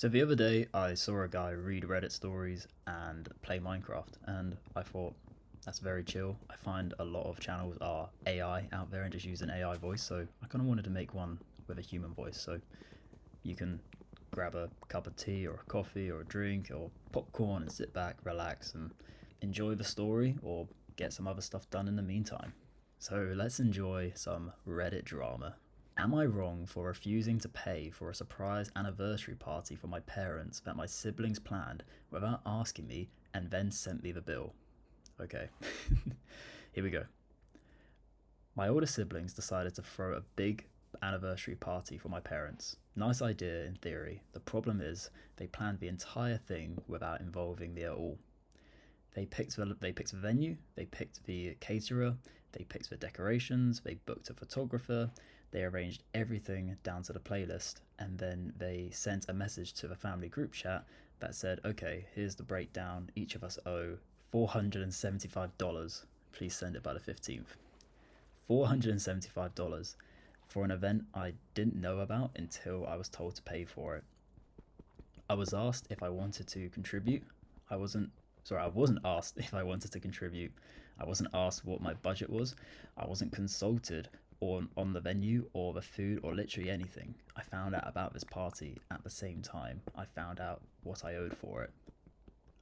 So the other day, I saw a guy read Reddit stories and play Minecraft, and I thought that's very chill. I find a lot of channels are AI out there and just use an AI voice, so I kind of wanted to make one with a human voice. So you can grab a cup of tea or a coffee or a drink or popcorn and sit back, relax, and enjoy the story or get some other stuff done in the meantime. So let's enjoy some Reddit drama. Am I wrong for refusing to pay for a surprise anniversary party for my parents that my siblings planned without asking me and then sent me the bill? Okay, here we go. My older siblings decided to throw a big anniversary party for my parents. Nice idea in theory. The problem is they planned the entire thing without involving me at all. They picked the venue, they picked the caterer, they picked the decorations, they booked a photographer, they arranged everything down to the playlist, and then they sent a message to the family group chat that said, okay, here's the breakdown. Each of us owe $475. Please send it by the 15th. $475 for an event I didn't know about until I was told to pay for it. I was asked if I wanted to contribute. I wasn't asked if I wanted to contribute. I wasn't asked what my budget was. I wasn't consulted on the venue or the food or literally anything. I found out about this party at the same time I found out what I owed for it.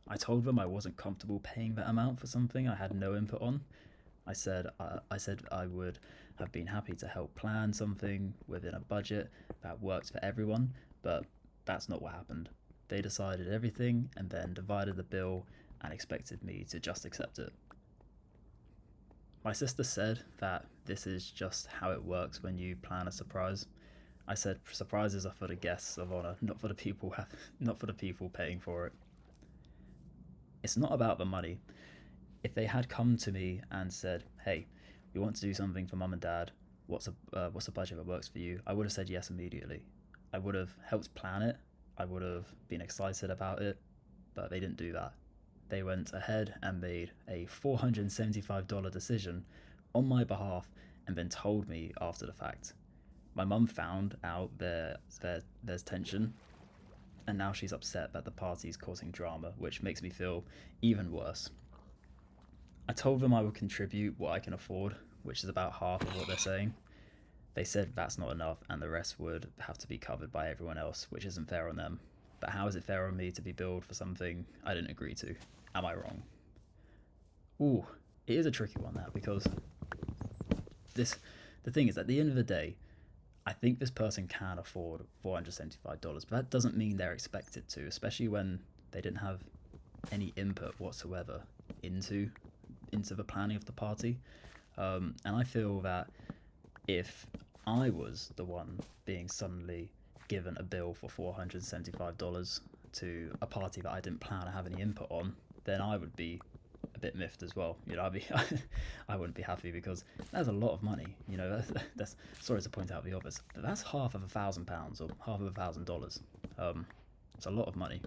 I told them I wasn't comfortable paying that amount for something I had no input on. I said I would have been happy to help plan something within a budget that worked for everyone, but that's not what happened. They decided everything and then divided the bill and expected me to just accept it. My sister said that this is just how it works when you plan a surprise. I said surprises are for the guests of honor, not for the people paying for it. It's not about the money. If they had come to me and said, "Hey, we want to do something for mum and dad. What's a budget that works for you?" I would have said yes immediately. I would have helped plan it. I would have been excited about it, but they didn't do that. They went ahead and made a $475 decision on my behalf and then told me after the fact. My mum found out there's tension, and now she's upset that the party's causing drama, which makes me feel even worse. I told them I would contribute what I can afford, which is about half of what they're saying. They said that's not enough and the rest would have to be covered by everyone else, which isn't fair on them. But how is it fair on me to be billed for something I didn't agree to? Am I wrong? Ooh, it is a tricky one now because this the thing is at the end of the day, I think this person can afford $475, but that doesn't mean they're expected to, especially when they didn't have any input whatsoever into the planning of the party. And I feel that if I was the one being suddenly given a bill for $475 to a party that I didn't plan or have any input on, then I would be a bit miffed as well. I wouldn't be happy because that's a lot of money. That's sorry to point out the obvious, but that's half of £1,000 or half of $1,000. It's a lot of money,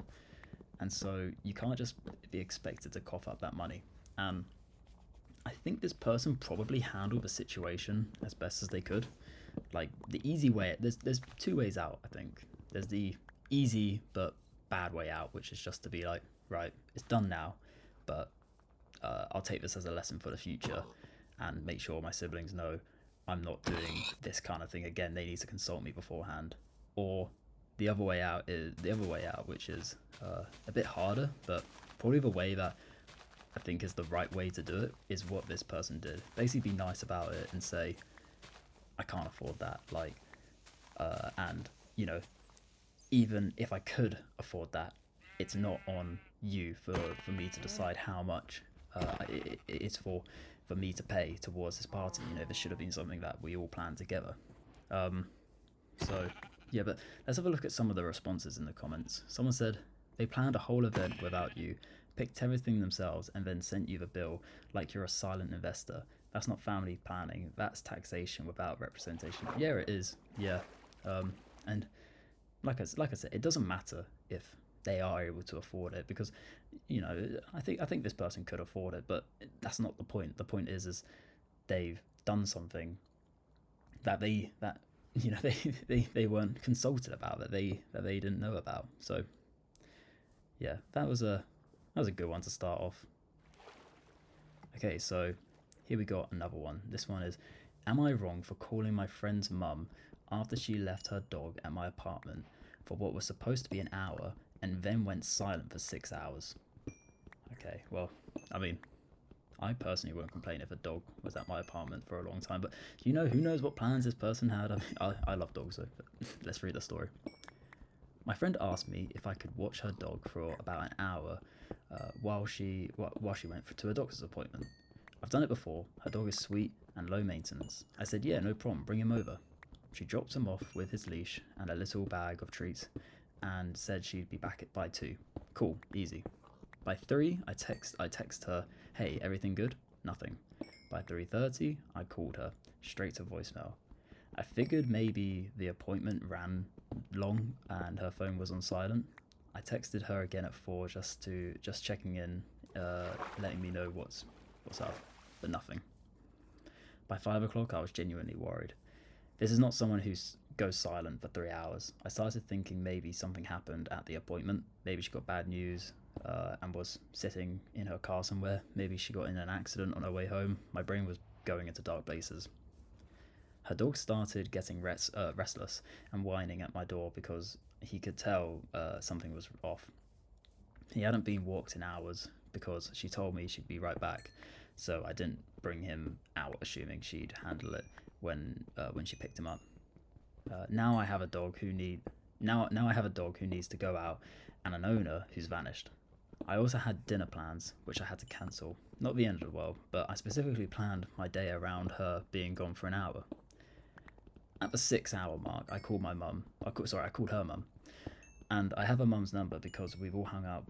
and so you can't just be expected to cough up that money. And I think this person probably handled the situation as best as they could. Like the easy way, there's two ways out. I think there's the easy but bad way out, which is just to be like, right, it's done now, but I'll take this as a lesson for the future and make sure my siblings know I'm not doing this kind of thing again. They need to consult me beforehand. Or the other way out, which is a bit harder, but probably the way that I think is the right way to do it is what this person did. Basically, be nice about it and say, I can't afford that. And even if I could afford that, it's not on you for me to decide how much it's for me to pay towards this party. This should have been something that we all planned together. So yeah, but let's have a look at some of the responses in the comments. Someone said they planned a whole event without you, picked everything themselves, and then sent you the bill like you're a silent investor. That's not family planning. That's taxation without representation. Yeah, it is. Yeah, and like I said, it doesn't matter if they are able to afford it because, I think this person could afford it, but that's not the point. The point is they've done something that they weren't consulted about, that they didn't know about. So yeah, that was a good one to start off. Okay, so here we got another one. This one is, am I wrong for calling my friend's mum after she left her dog at my apartment for what was supposed to be an hour and then went silent for 6 hours? Okay, well, I mean, I personally wouldn't complain if a dog was at my apartment for a long time, but who knows what plans this person had? I love dogs, though, but let's read the story. My friend asked me if I could watch her dog for about an hour while she went to a doctor's appointment. I've done it before. Her dog is sweet and low maintenance. I said, yeah, no problem, bring him over. She dropped him off with his leash and a little bag of treats and said she'd be back by 2. Cool, easy. By 3, I text her, hey, everything good? Nothing. By 3:30, I called her, straight to voicemail. I figured maybe the appointment ran long and her phone was on silent. I texted her again at 4 just checking in, letting me know what's up, but nothing. By 5 o'clock, I was genuinely worried. This is not someone who goes silent for 3 hours. I started thinking maybe something happened at the appointment. Maybe she got bad news and was sitting in her car somewhere. Maybe she got in an accident on her way home. My brain was going into dark places. Her dog started getting restless and whining at my door because he could tell something was off. He hadn't been walked in hours because she told me she'd be right back, so I didn't bring him out, assuming she'd handle it when she picked him up. Now I have a dog who needs to go out, and an owner who's vanished. I also had dinner plans, which I had to cancel. Not the end of the world, but I specifically planned my day around her being gone for an hour. At the 6-hour mark, I called her mum, and I have her mum's number because we've all hung out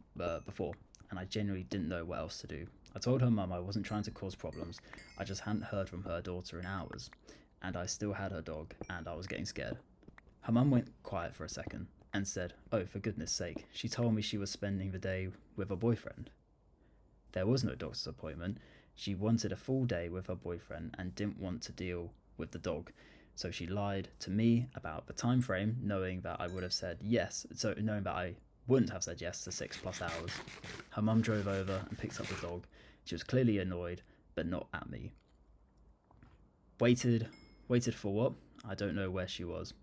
before, and I genuinely didn't know what else to do. I told her mum I wasn't trying to cause problems, I just hadn't heard from her daughter in hours, and I still had her dog, and I was getting scared. Her mum went quiet for a second, and said, oh, for goodness sake, she told me she was spending the day with her boyfriend. There was no doctor's appointment, she wanted a full day with her boyfriend and didn't want to deal with the dog, so she lied to me about the time frame, knowing that I wouldn't have said yes to 6+ hours. Her mum drove over and picked up the dog. She was clearly annoyed, but not at me. Waited for what? I don't know where she was.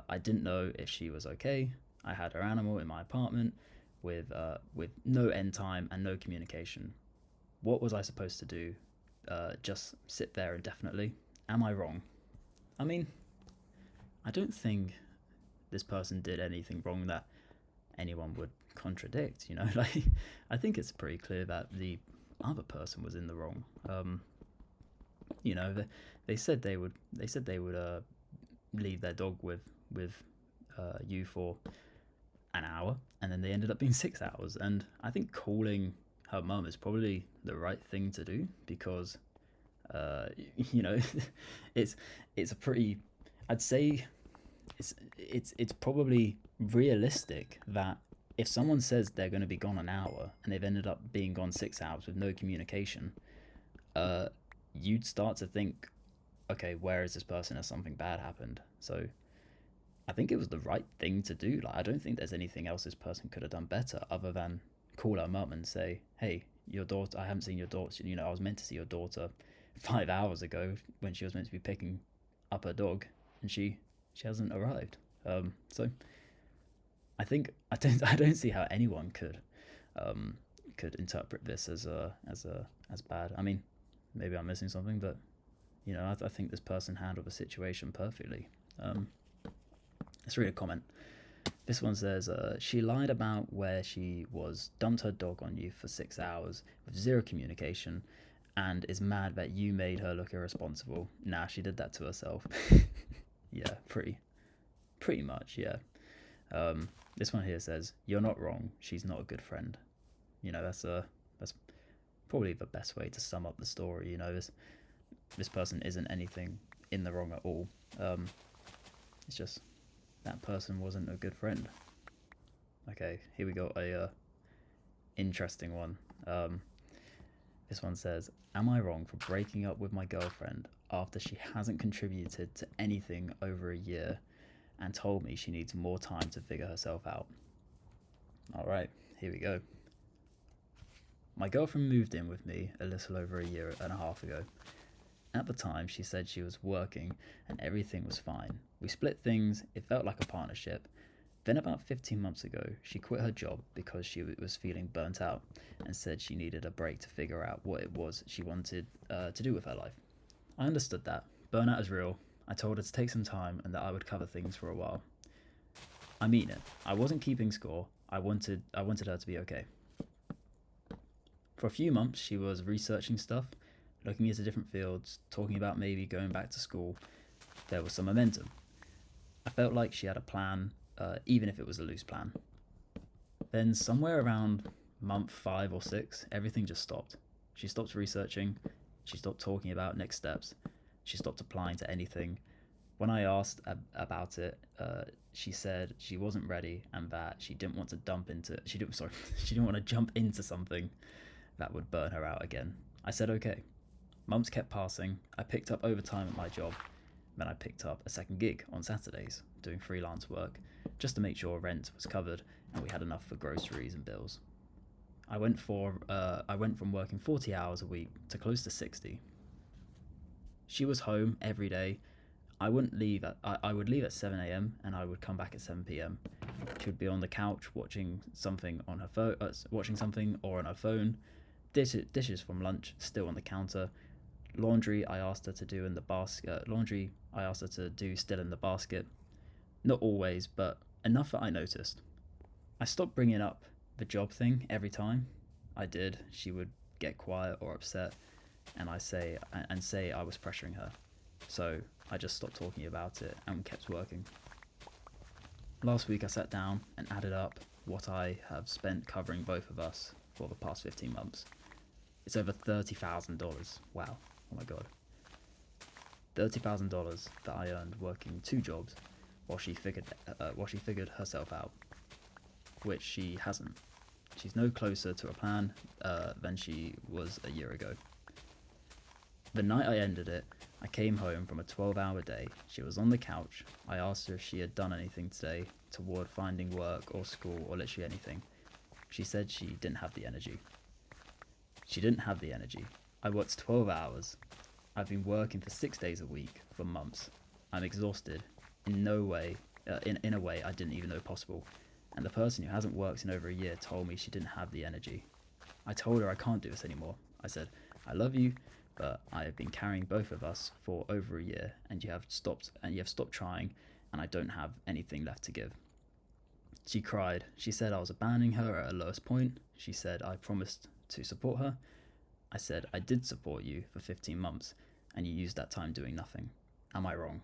I didn't know if she was okay. I had her animal in my apartment with no end time and no communication. What was I supposed to do? Just sit there indefinitely? Am I wrong? I mean, I don't think this person did anything wrong that anyone would contradict, like, I think it's pretty clear that the other person was in the wrong. They said they would leave their dog with you for an hour, and then they ended up being 6 hours, and I think calling her mum is probably the right thing to do, because it's a pretty, I'd say it's probably realistic that if someone says they're going to be gone an hour and they've ended up being gone 6 hours with no communication, you'd start to think, okay, where is this person? Has something bad happened? So I think it was the right thing to do. Like, I don't think there's anything else this person could have done better other than call her mum and say, hey, your daughter, I haven't seen your daughter, I was meant to see your daughter 5 hours ago when she was meant to be picking up her dog, and she hasn't arrived. So I think I don't see how anyone could interpret this as bad. I mean, maybe I'm missing something, but I think this person handled the situation perfectly. Let's read a comment. This one says, she lied about where she was, dumped her dog on you for 6 hours with zero communication, and is mad that you made her look irresponsible. Nah, she did that to herself. Yeah, pretty much, yeah. This one here says, you're not wrong, she's not a good friend. That's probably the best way to sum up the story. This person isn't anything in the wrong at all. It's just that person wasn't a good friend. Okay, here we got a interesting one. This one says, am I wrong for breaking up with my girlfriend after she hasn't contributed to anything over a year and told me she needs more time to figure herself out? All right, here we go. My girlfriend moved in with me a little over a year and a half ago. At the time, she said she was working and everything was fine. We split things, it felt like a partnership. Then about 15 months ago, she quit her job because she was feeling burnt out and said she needed a break to figure out what it was she wanted to do with her life. I understood that. Burnout is real. I told her to take some time and that I would cover things for a while. I mean it. I wasn't keeping score. I wanted her to be okay. For a few months, she was researching stuff, looking into different fields, talking about maybe going back to school. There was some momentum. I felt like she had a plan, even if it was a loose plan. Then somewhere around month 5 or 6, everything just stopped. She stopped researching. She stopped talking about next steps. She stopped applying to anything. When I asked about it, she said she wasn't ready and that she didn't want to she didn't want to jump into something that would burn her out again. I said okay. Months kept passing. I picked up overtime at my job. Then I picked up a second gig on Saturdays, doing freelance work, just to make sure rent was covered and we had enough for groceries and bills. I went from working 40 hours a week to close to 60. She was home every day. I would leave at 7 a.m. and I would come back at 7 p.m. She would be on the couch watching something on her phone, or on her phone. Dishes from lunch still on the counter. Laundry I asked her to do in the basket. Laundry I asked her to do still in the basket. Not always, but enough that I noticed. I stopped bringing up the job thing every time I did. She would get quiet or upset, and say I was pressuring her. So I just stopped talking about it and kept working. Last week I sat down and added up what I have spent covering both of us for the past 15 months. It's over $30,000. Wow. Oh my god. $30,000 that I earned working 2 jobs while she figured herself out, which she hasn't. She's no closer to a plan than she was a year ago. The night I ended it, I came home from a 12-hour day. She was on the couch. I asked her if she had done anything today toward finding work or school or literally anything. She said she didn't have the energy. She didn't have the energy. I worked 12 hours. I've been working for 6 days a week for months. I'm exhausted in a way I didn't even know possible. And the person who hasn't worked in over a year told me she didn't have the energy. I told her I can't do this anymore. I said, I love you, but I have been carrying both of us for over a year and you have stopped trying and I don't have anything left to give. She cried. She said I was abandoning her at her lowest point. She said I promised to support her. I said I did support you for 15 months and you used that time doing nothing. Am I wrong?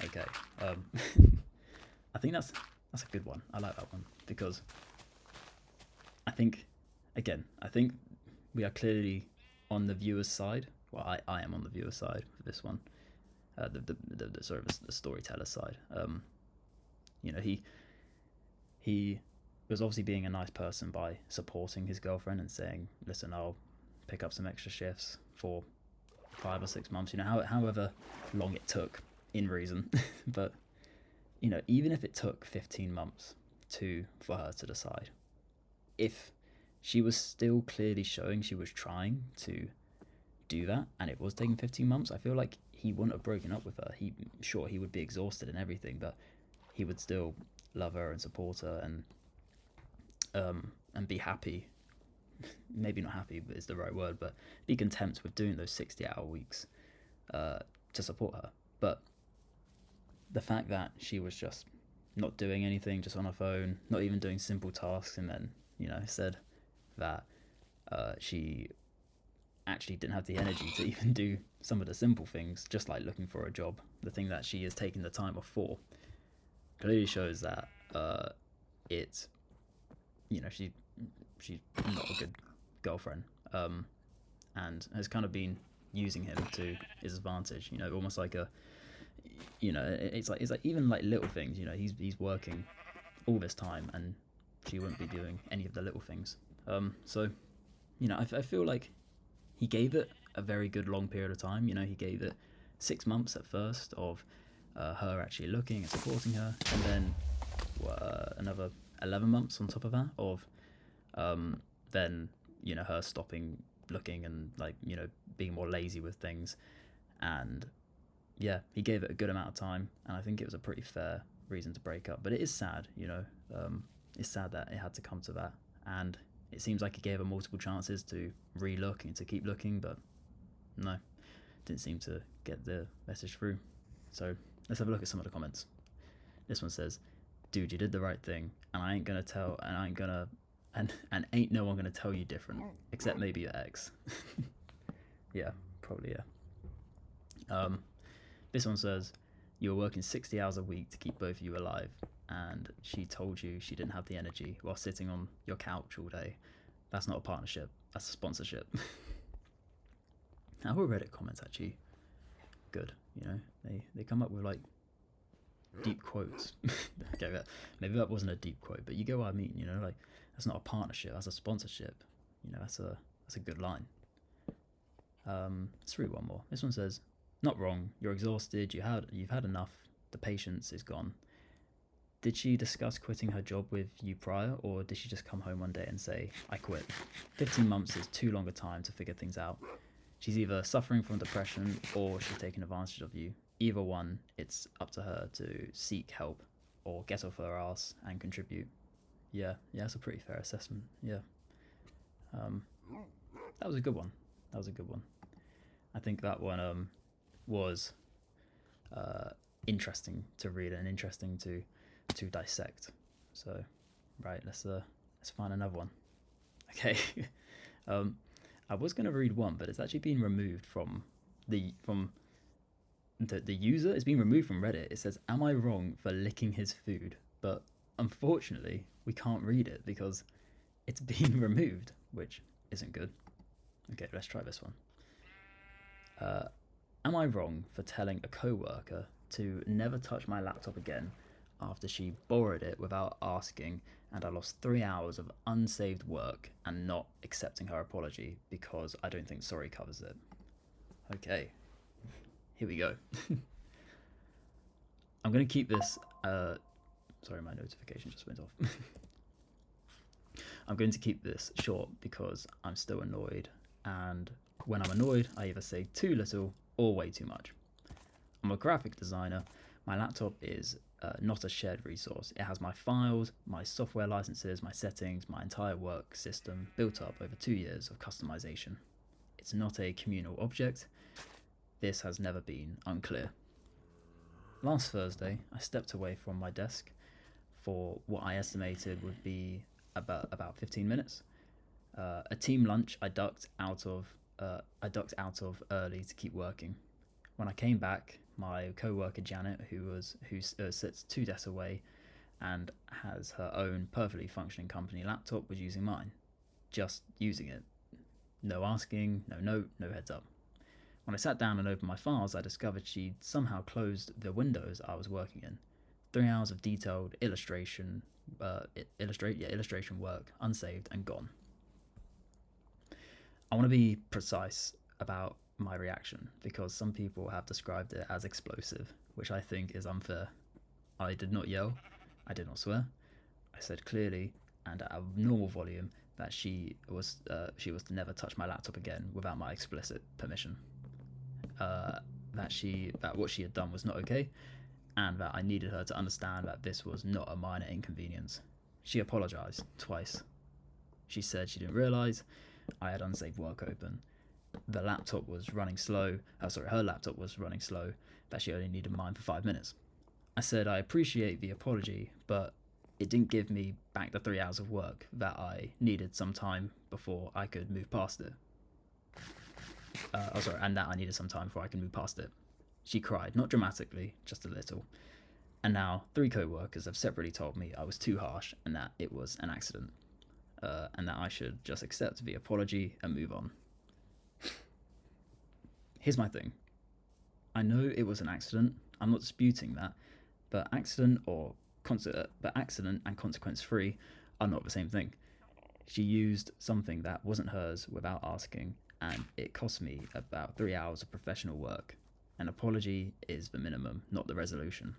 Okay. I think that's a good one. I like that one because I think we are clearly on the viewer's side. Well, I am on the viewer's side for this one. The sort of the storyteller's side. He was obviously being a nice person by supporting his girlfriend and saying, listen, I'll pick up some extra shifts for 5 or 6 months, however long it took in reason. But, even if it took 15 months for her to decide, if she was still clearly showing she was trying to do that and it was taking 15 months, I feel like he wouldn't have broken up with her. He would be exhausted and everything, but he would still love her and support her and be happy. Maybe not happy is the right word, but be content with doing those 60-hour weeks to support her. But the fact that she was just not doing anything, just on her phone, not even doing simple tasks, and then said that she actually didn't have the energy to even do some of the simple things, just like looking for a job, the thing that she is taking the time off for, clearly shows that she's not a good girlfriend, and has kind of been using him to his advantage. Almost like it's like even like little things. He's working all this time, and she wouldn't be doing any of the little things. So I feel like He gave it a very good long period of time. You know, he gave it 6 months at first of her actually looking and supporting her, and then another 11 months on top of that of then, you know, her stopping looking and, like, you know, being more lazy with things. And yeah, he gave it a good amount of time, and I think it was a pretty fair reason to break up. But it is sad, you know, it's sad that it had to come to that. And it seems like he gave her multiple chances to re-look and to keep looking, but no, didn't seem to get the message through. So let's have a look at some of the comments. This one says, "Dude, you did the right thing, and I ain't gonna tell, and I ain't gonna, and ain't no one gonna tell you different, except maybe your ex." Yeah, probably, yeah. This one says, "You were working 60 hours a week to keep both of you alive, and she told you she didn't have the energy while sitting on your couch all day. That's not a partnership, that's a sponsorship." Our Reddit comments actually good, you know, they come up with like deep quotes. Okay, maybe that wasn't a deep quote, but you get what I mean, you know, like, that's not a partnership, that's a sponsorship, you know, that's a good line. Let's read one more. This one says, "Not wrong, you're exhausted, you've had enough, the patience is gone. Did she discuss quitting her job with you prior, or did she just come home one day and say, I quit? 15 months is too long a time to figure things out. She's either suffering from depression or she's taking advantage of you. Either one, it's up to her to seek help or get off her ass and contribute." Yeah, that's a pretty fair assessment. Yeah. That was a good one. I think that one was interesting to read and interesting to dissect. So, right, let's find another one. Okay. I was going to read one, but it's actually been removed from the user. It's been removed from Reddit. It says, "Am I wrong for licking his food?" But unfortunately, we can't read it because it's been removed, which isn't good. Okay, let's try this one. "Am I wrong for telling a co-worker to never touch my laptop again after she borrowed it without asking, and I lost 3 hours of unsaved work and not accepting her apology because I don't think sorry covers it?" Okay, here we go. I'm going to keep this... sorry, my notification just went off. I'm going to keep this short because I'm still annoyed, and when I'm annoyed, I either say too little or way too much. "I'm a graphic designer. My laptop is not a shared resource. It has my files, my software licenses, my settings, my entire work system built up over 2 years of customization. It's not a communal object. This has never been unclear. Last Thursday, I stepped away from my desk for what I estimated would be about 15 minutes. A team lunch I ducked out of early to keep working. When I came back, my co-worker Janet, who sits 2 desks away and has her own perfectly functioning company laptop, was using mine. Just using it. No asking, no note, no heads up. When I sat down and opened my files, I discovered she'd somehow closed the windows I was working in. 3 hours of detailed illustration work, unsaved and gone. I want to be precise about my reaction because some people have described it as explosive, which I think is unfair. I did not yell, I did not swear. I said clearly and at a normal volume that she was to never touch my laptop again without my explicit permission. That what she had done was not okay, and that I needed her to understand that this was not a minor inconvenience. She apologized twice. She said she didn't realize I had unsaved work open. Her laptop was running slow, that she only needed mine for 5 minutes. I said I appreciate the apology, but it didn't give me back the 3 hours of work that I needed some time before I could move past it. And that I needed some time before I could move past it. She cried, not dramatically, just a little. And now 3 co-workers have separately told me I was too harsh and that it was an accident. And that I should just accept the apology and move on. Here's my thing. I know it was an accident. I'm not disputing that. But accident and consequence-free are not the same thing. She used something that wasn't hers without asking, and it cost me about 3 hours of professional work. An apology is the minimum, not the resolution.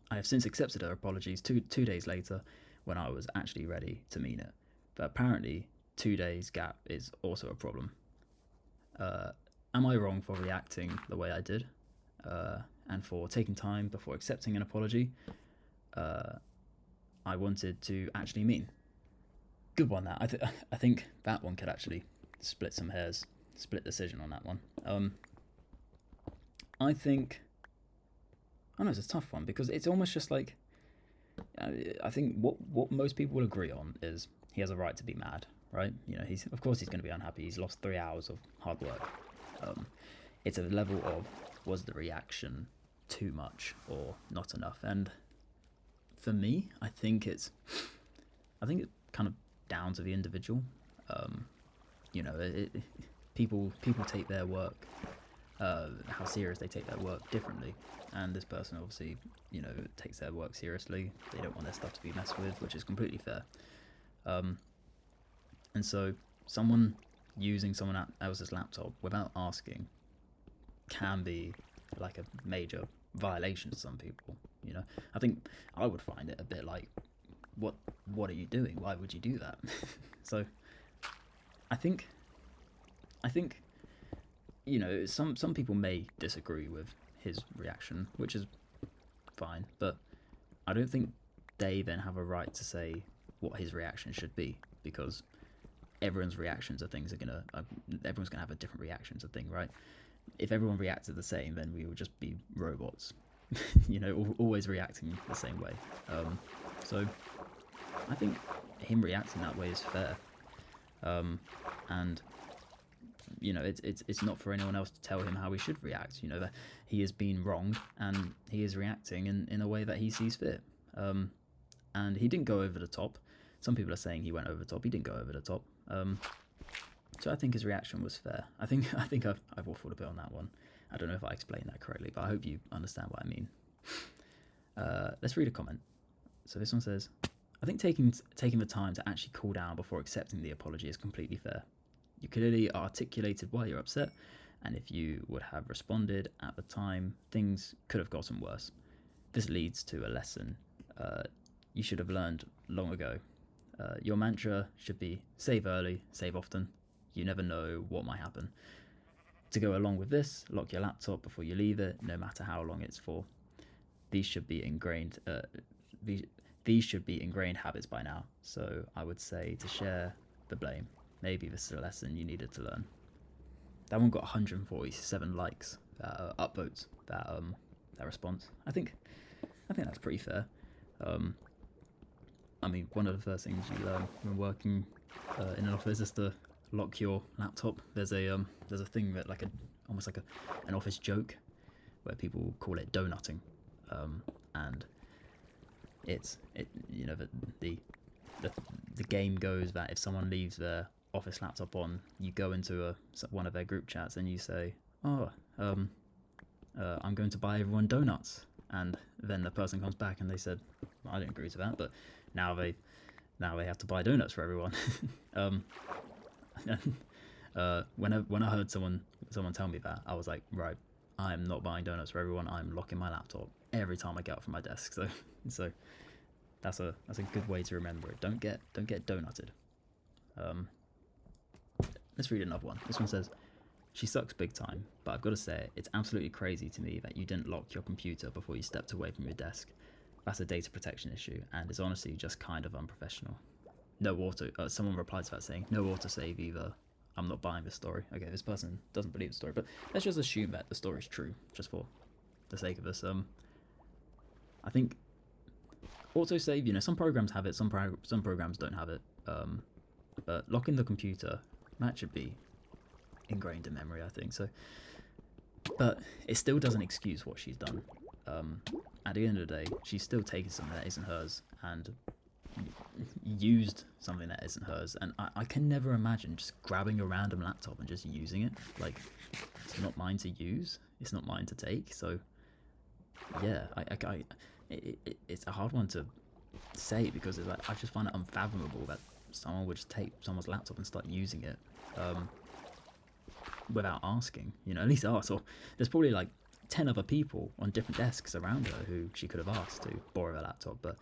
I have since accepted her apologies 2 days later when I was actually ready to mean it. But apparently, 2 days gap is also a problem. Am I wrong for reacting the way I did? And for taking time before accepting an apology? I wanted to actually mean. Good one, that. I think that one could actually split some hairs. Split decision on that one. I think... I know it's a tough one because it's almost just like... I think what most people will agree on is he has a right to be mad, right? You know, of course he's going to be unhappy. He's lost 3 hours of hard work. It's a level of, was the reaction too much or not enough? And for me, I think it's kind of down to the individual. You know, people take their work, how serious they take their work differently. And this person obviously, you know, takes their work seriously. They don't want their stuff to be messed with, which is completely fair. And so someone using someone else's laptop without asking can be like a major violation to some people. You know, I think I would find it a bit like, what are you doing? Why would you do that? So I think you know, some people may disagree with his reaction, which is fine, but I don't think they then have a right to say what his reaction should be, because everyone's reaction to things everyone's gonna have a different reaction to thing, right? If everyone reacted the same, then we would just be robots. You know, always reacting the same way. So I think him reacting that way is fair. And you know, it's not for anyone else to tell him how he should react. You know, that he has been wronged and he is reacting in a way that he sees fit. And he didn't go over the top. Some people are saying he went over the top. He didn't go over the top. So I think his reaction was fair. I think I've waffled a bit on that one. I don't know if I explained that correctly, but I hope you understand what I mean. Let's read a comment. So this one says, I think taking the time to actually cool down before accepting the apology is completely fair. You clearly articulated why you're upset, and if you would have responded at the time, things could have gotten worse. This leads to a lesson you should have learned long ago. Your mantra should be save early, save often. You never know what might happen. To go along with this, lock your laptop before you leave it, no matter how long it's for. These should be ingrained. These should be ingrained habits by now. So I would say to share the blame. Maybe this is a lesson you needed to learn. That one got 147 likes, upvotes. That response. I think that's pretty fair. I mean, one of the first things you learn when working in an office is to lock your laptop. There's a thing that almost like an office joke where people call it donutting, and it you know, the game goes that if someone leaves their office laptop on, you go into one of their group chats and you say, I'm going to buy everyone donuts, and then the person comes back and they said, I didn't agree to that, but now they have to buy donuts for everyone. When I heard someone tell me that, I was like, right, I am not buying donuts for everyone. I'm locking my laptop every time I get up from my desk. So that's a good way to remember it. Don't get donutted. Let's read another one. This one says, she sucks big time, but I've got to say, it's absolutely crazy to me that you didn't lock your computer before you stepped away from your desk. That's a data protection issue, and it's honestly just kind of unprofessional. No auto. Someone replied to that saying, no autosave either. I'm not buying this story. Okay, this person doesn't believe the story, but let's just assume that the story's true, just for the sake of this. I think autosave, you know, some programs have it, some programs don't have it. But locking the computer, that should be ingrained in memory, I think. So, but it still doesn't excuse what she's done. At the end of the day, she's still taken something that isn't hers and used something that isn't hers. And I can never imagine just grabbing a random laptop and just using it. Like, it's not mine to use. It's not mine to take. So, yeah, it's a hard one to say because it's like, I just find it unfathomable that someone would just take someone's laptop and start using it without asking. At least ask. Or there's probably like 10 other people on different desks around her who she could have asked to borrow her laptop, but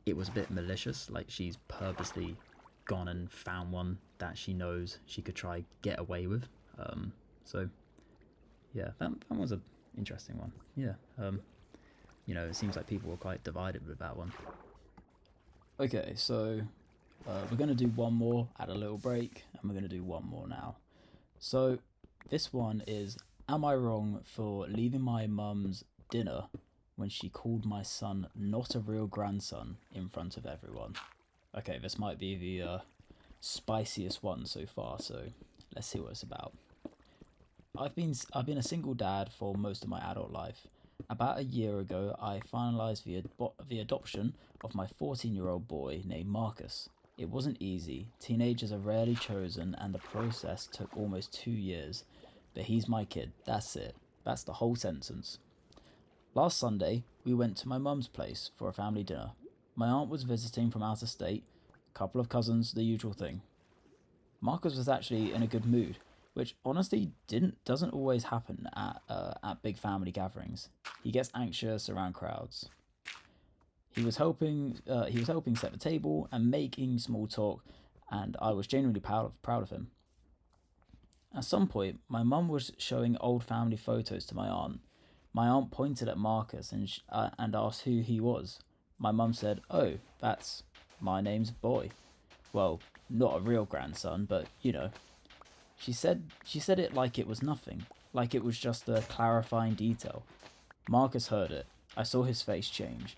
it was a bit malicious. Like, she's purposely gone and found one that she knows she could try get away with. So yeah, that was an interesting one. Yeah. It seems like people were quite divided with that one. Okay, so we're going to do one more, add a little break, and we're going to do one more now. So this one is, am I wrong for leaving my mum's dinner when she called my son not a real grandson in front of everyone? Okay, this might be the spiciest one so far, so let's see what it's about. I've been a single dad for most of my adult life. About a year ago, I finalised the adoption of my 14-year-old boy named Marcus. It wasn't easy. Teenagers are rarely chosen, and the process took almost 2 years. But he's my kid. That's it. That's the whole sentence. Last Sunday, we went to my mum's place for a family dinner. My aunt was visiting from out of state, a couple of cousins, the usual thing. Marcus was actually in a good mood, which honestly doesn't always happen at big family gatherings. He gets anxious around crowds. He was helping set the table and making small talk, and I was genuinely proud of him. At some point, my mum was showing old family photos to my aunt. My aunt pointed at Marcus and asked who he was. My mum said, "Oh, that's my name's Boy." Well, not a real grandson, but She said it like it was nothing, like it was just a clarifying detail. Marcus heard it. I saw his face change.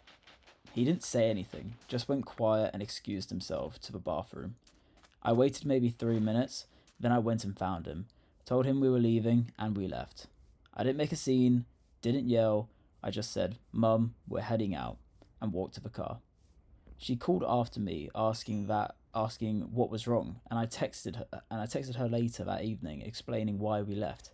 He didn't say anything, just went quiet and excused himself to the bathroom. I waited maybe 3 minutes, then I went and found him, told him we were leaving, and we left. I didn't make a scene, didn't yell, I just said, "Mum, we're heading out," and walked to the car. She called after me, asking what was wrong, and I texted her later that evening, explaining why we left.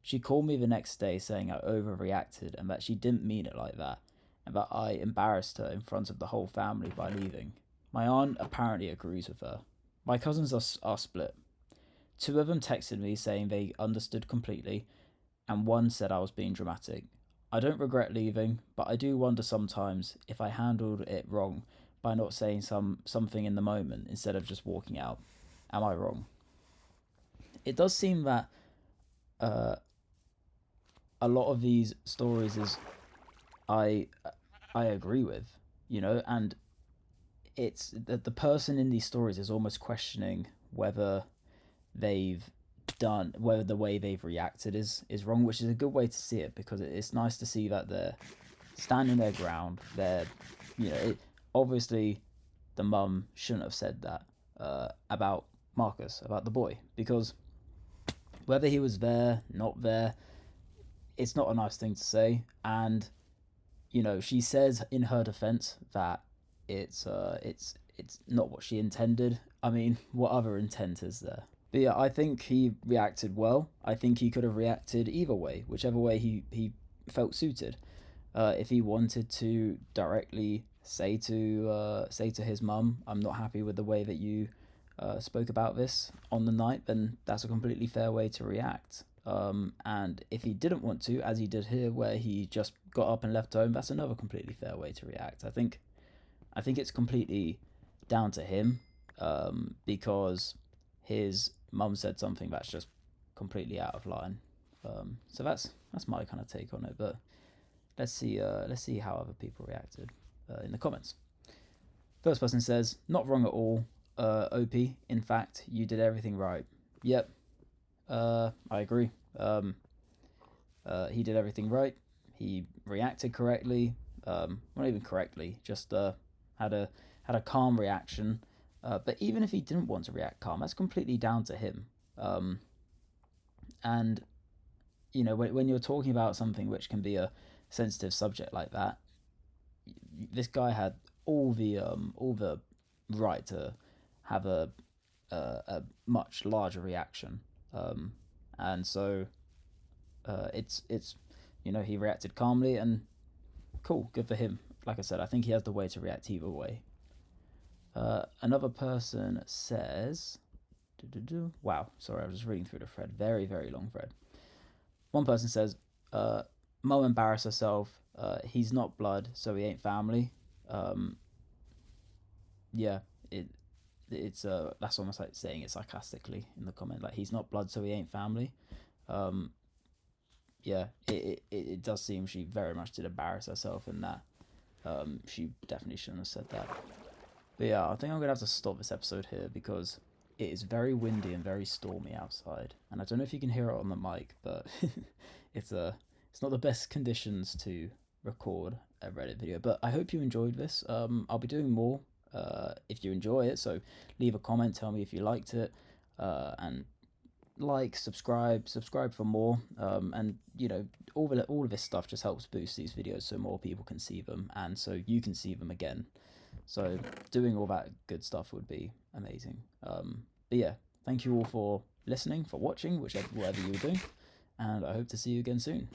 She called me the next day saying I overreacted and that she didn't mean it like that, and that I embarrassed her in front of the whole family by leaving. My aunt apparently agrees with her. My cousins are split. 2 of them texted me saying they understood completely, and one said I was being dramatic. I don't regret leaving, but I do wonder sometimes if I handled it wrong by not saying something in the moment instead of just walking out. Am I wrong? It does seem that a lot of these stories is I agree with, and it's that the person in these stories is almost questioning whether whether the way they've reacted is wrong, which is a good way to see it, because it's nice to see that they're standing their ground. They're, obviously the mum shouldn't have said that about Marcus, about the boy, because whether he was there, not there, it's not a nice thing to say. And she says in her defense that it's not what she intended. I mean, what other intent is there? But yeah, I think he reacted well. I think he could have reacted either way, whichever way he felt suited. If he wanted to directly say to his mum, "I'm not happy with the way that you spoke about this on the night," then that's a completely fair way to react. And if he didn't want to, as he did here, where he just got up and left home, that's another completely fair way to react. I think it's completely down to him, because his mum said something that's just completely out of line. So that's my kind of take on it. But let's see how other people reacted in the comments. First person says, "Not wrong at all, OP. In fact, you did everything right." Yep, I agree. He did everything right. He reacted correctly. Not even correctly, just had a calm reaction. But even if he didn't want to react calm, that's completely down to him. And when you're talking about something which can be a sensitive subject like that, this guy had all the right to have a much larger reaction, and so it's he reacted calmly, and cool, good for him. Like I said, I think he has the way to react either way. Another person says, wow, sorry, I was just reading through the thread. Very, very long thread. One person says, Mo embarrassed herself. He's not blood, so he ain't family. Yeah, it's that's almost like saying it sarcastically in the comment, like he's not blood, so he ain't family. Um, yeah, it does seem she very much did embarrass herself in that. She definitely shouldn't have said that. But yeah, I think I'm gonna have to stop this episode here because it is very windy and very stormy outside, and I don't know if you can hear it on the mic, but it's not the best conditions to record a Reddit video. But I hope you enjoyed this. I'll be doing more if you enjoy it. So leave a comment, tell me if you liked it, and like, subscribe for more. And you know, all of this stuff just helps boost these videos so more people can see them, and so you can see them again. So doing all that good stuff would be amazing. But yeah, thank you all for listening, for watching, whatever you were doing, and I hope to see you again soon.